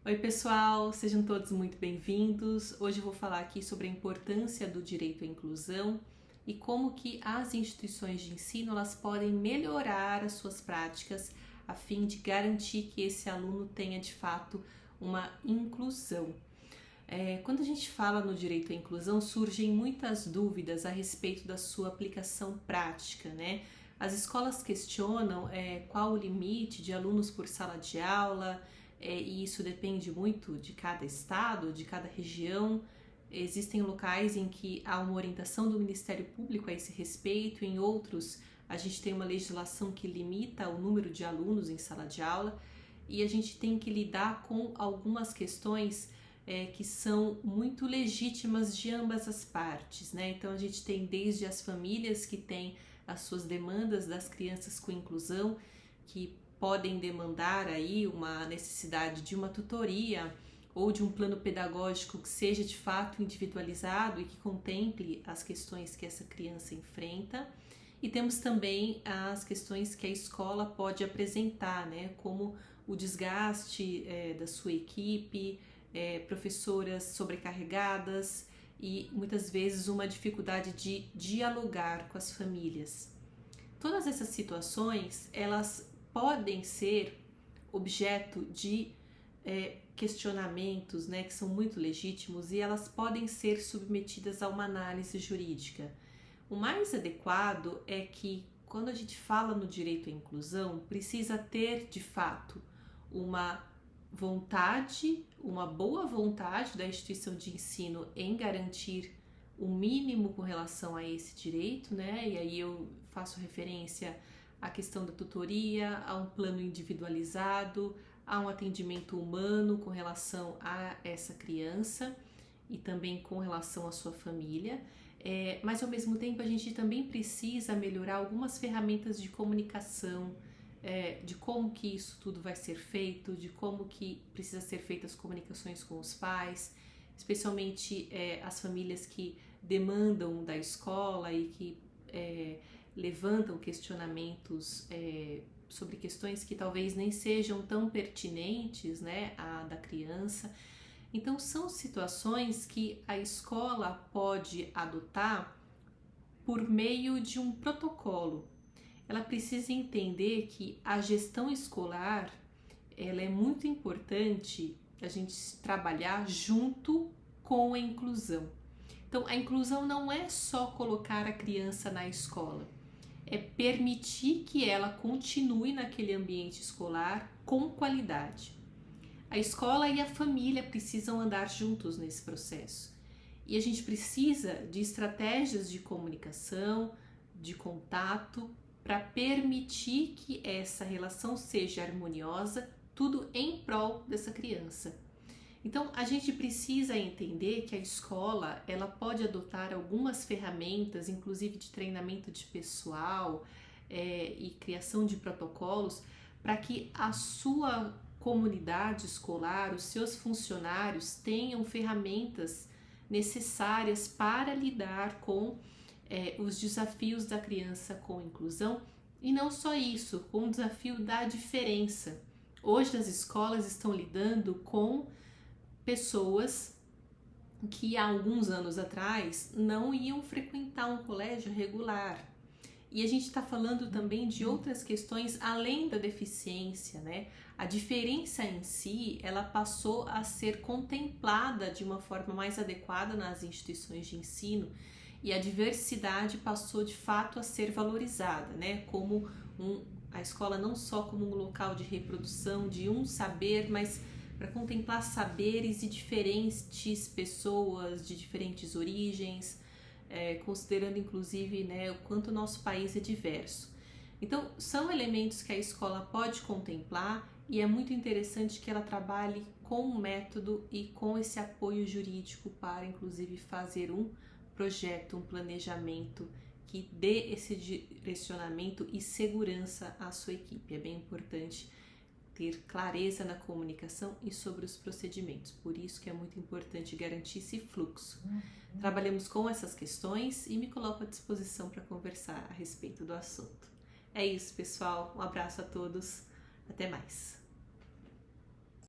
Oi pessoal, sejam todos muito bem-vindos. Hoje eu vou falar aqui sobre a importância do direito à inclusão e como que as instituições de ensino elas podem melhorar as suas práticas a fim de garantir que esse aluno tenha de fato uma inclusão. Quando a gente fala no direito à inclusão, surgem muitas dúvidas a respeito da sua aplicação prática, né? As escolas questionam qual o limite de alunos por sala de aula, e isso depende muito de cada estado, de cada região. Existem locais em que há uma orientação do Ministério Público a esse respeito, em outros a gente tem uma legislação que limita o número de alunos em sala de aula e a gente tem que lidar com algumas questões que são muito legítimas de ambas as partes, né? Então a gente tem desde as famílias que têm as suas demandas das crianças com inclusão, que podem demandar aí uma necessidade de uma tutoria ou de um plano pedagógico que seja de fato individualizado e que contemple as questões que essa criança enfrenta. E temos também as questões que a escola pode apresentar, né? Como o desgaste da sua equipe, professoras sobrecarregadas e muitas vezes uma dificuldade de dialogar com as famílias. Todas essas situações, elas podem ser objeto de questionamentos, né, que são muito legítimos e elas podem ser submetidas a uma análise jurídica. O mais adequado é que, quando a gente fala no direito à inclusão, precisa ter, de fato, uma vontade, uma boa vontade da instituição de ensino em garantir o mínimo com relação a esse direito, né? E aí eu faço referência à questão da tutoria, a um plano individualizado, a um atendimento humano com relação a essa criança e também com relação à sua família. Mas ao mesmo tempo a gente também precisa melhorar algumas ferramentas de comunicação, de como que isso tudo vai ser feito, de como que precisa ser feitas as comunicações com os pais, especialmente as famílias que demandam da escola e que levantam questionamentos sobre questões que talvez nem sejam tão pertinentes, né, à da criança. Então são situações que a escola pode adotar por meio de um protocolo. Ela precisa entender que a gestão escolar ela é muito importante a gente trabalhar junto com a inclusão. Então, a inclusão não é só colocar a criança na escola, é permitir que ela continue naquele ambiente escolar com qualidade. A escola e a família precisam andar juntos nesse processo. E a gente precisa de estratégias de comunicação, de contato, para permitir que essa relação seja harmoniosa, tudo em prol dessa criança. Então, a gente precisa entender que a escola ela pode adotar algumas ferramentas, inclusive de treinamento de pessoal e criação de protocolos, para que a sua comunidade escolar, os seus funcionários tenham ferramentas necessárias para lidar com os desafios da criança com inclusão e não só isso, com o desafio da diferença. Hoje as escolas estão lidando com pessoas que há alguns anos atrás não iam frequentar um colégio regular. E a gente está falando também de outras questões além da deficiência, né? A diferença em si, ela passou a ser contemplada de uma forma mais adequada nas instituições de ensino e a diversidade passou de fato a ser valorizada, né? Como a escola não só como um local de reprodução de um saber, mas para contemplar saberes e diferentes pessoas de diferentes origens, considerando inclusive, né, o quanto o nosso país é diverso. Então, são elementos que a escola pode contemplar e é muito interessante que ela trabalhe com o método e com esse apoio jurídico para, inclusive, fazer um projeto, um planejamento que dê esse direcionamento e segurança à sua equipe. É bem importante ter clareza na comunicação e sobre os procedimentos. Por isso que é muito importante garantir esse fluxo. Trabalhamos com essas questões e me coloco à disposição para conversar a respeito do assunto. É isso, pessoal. Um abraço a todos. Até mais.